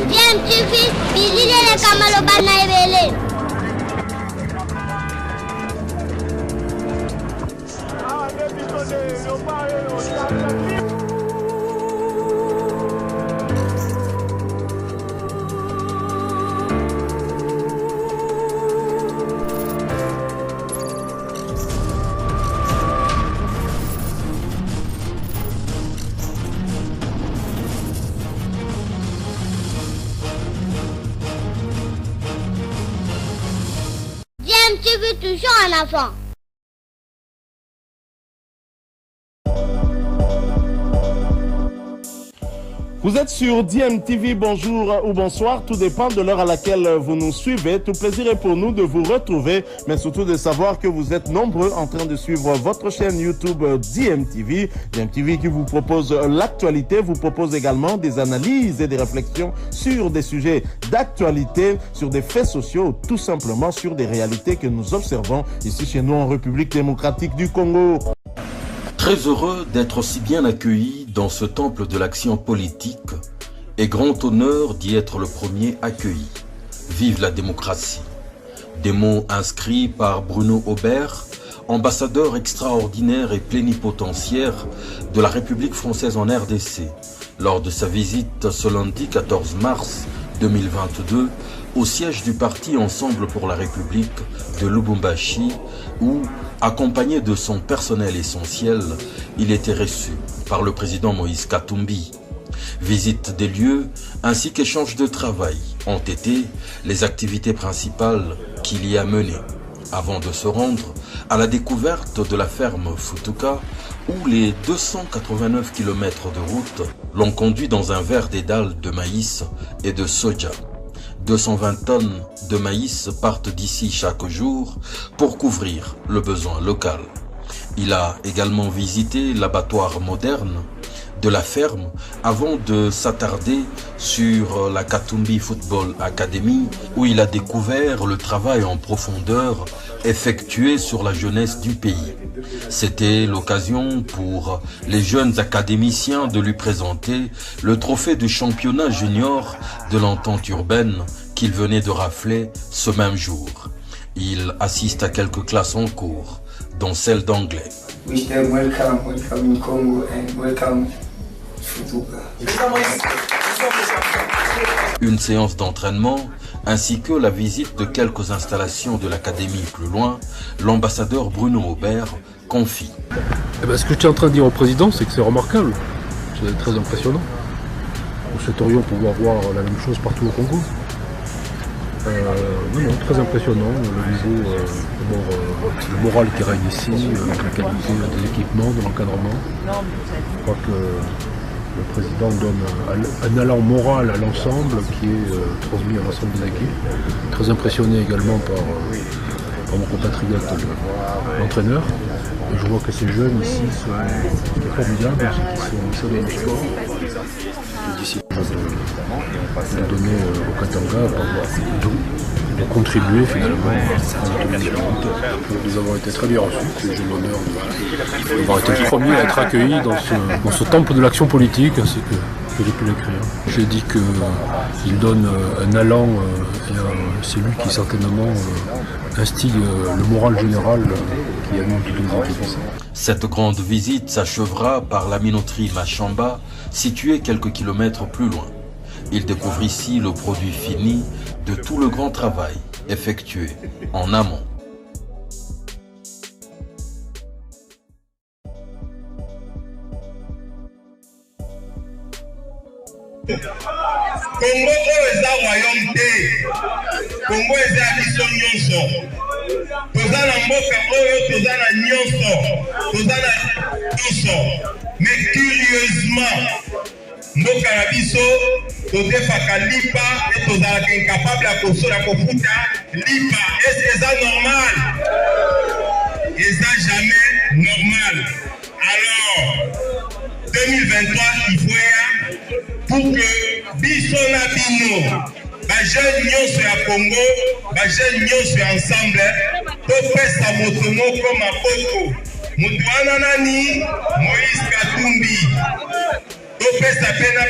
DMTV, Bilile Kamalo Banaibele. DMTV toujours en avant. Vous êtes sur DMTV, bonjour ou bonsoir, tout dépend de l'heure à laquelle vous nous suivez. Tout plaisir est pour nous de vous retrouver, mais surtout de savoir que vous êtes nombreux en train de suivre votre chaîne YouTube DMTV. DMTV qui vous propose l'actualité, vous propose également des analyses et des réflexions sur des sujets d'actualité, sur des faits sociaux, tout simplement sur des réalités que nous observons ici chez nous en République démocratique du Congo. Très heureux d'être si bien accueilli dans ce temple de l'action politique et grand honneur d'y être le premier accueilli. Vive la démocratie. Des mots inscrits par Bruno Aubert, ambassadeur extraordinaire et plénipotentiaire de la République française en RDC, lors de sa visite ce lundi 14 mars 2022 au siège du parti Ensemble pour la République de Lubumbashi, où, accompagné de son personnel essentiel, il était reçu par le président Moïse Katumbi. Visite des lieux ainsi qu'échange de travail ont été les activités principales qu'il y a menées, avant de se rendre à la découverte de la ferme Futuka, où les 289 km de route l'ont conduit dans un vert dédale de maïs et de soja. 220 tonnes de maïs partent d'ici chaque jour pour couvrir le besoin local. Il a également visité l'abattoir moderne de la ferme avant de s'attarder sur la Katumbi Football Academy, où il a découvert le travail en profondeur effectué sur la jeunesse du pays. C'était l'occasion pour les jeunes académiciens de lui présenter le trophée du championnat junior de l'entente urbaine qu'il venait de rafler ce même jour. Il assiste à quelques classes en cours, dont celle d'anglais. Welcome in Congo and welcome Futuka. Une séance d'entraînement ainsi que la visite de quelques installations de l'académie plus loin, l'ambassadeur Bruno Aubert confie. Ce que je suis en train de dire au président, c'est que c'est remarquable, c'est très impressionnant. Nous souhaiterions pouvoir voir la même chose partout au Congo. Non, très impressionnant, le niveau, le moral qui règne ici, la qualité des équipements, de l'encadrement. Je crois que le président donne un allant moral à l'ensemble qui est transmis à l'ensemble des équipes. Très impressionné également par mon compatriote l'entraîneur. Et je vois que ces jeunes ici sont formidables, qui sont dans le sport. D'ici de donner au Katanga de contribuer finalement à nous avons été très bien reçus. J'ai l'honneur d'avoir été le premier à être accueilli dans ce temple de l'action politique, ainsi que j'ai pu l'écrire. J'ai dit qu'il donne un allant et c'est lui qui certainement instille le moral général qui anime toutes les équipes. Cette grande visite s'achèvera par la minoterie Machamba, située quelques kilomètres plus loin. Il découvre ici le produit fini de tout le grand travail effectué en amont. Congo eza royaume te. Congo eza biso nyonso. Toza na mboka oyo toza na nyonso. Toza na nyonso. Mais curieusement, mboka na biso todefaka lipa et tozalaka incapable ya kosola kofuta lipa. Est-ce que c'est normal? Eza jamais normal. Alors, 2023, il faut pour que biso na bino bajeunes nyonso ya Congo, bajeunes nyonso ya ensemble topesa moto moko maboko. Moto wana nani? Moïse Katumbi. topesa mpe na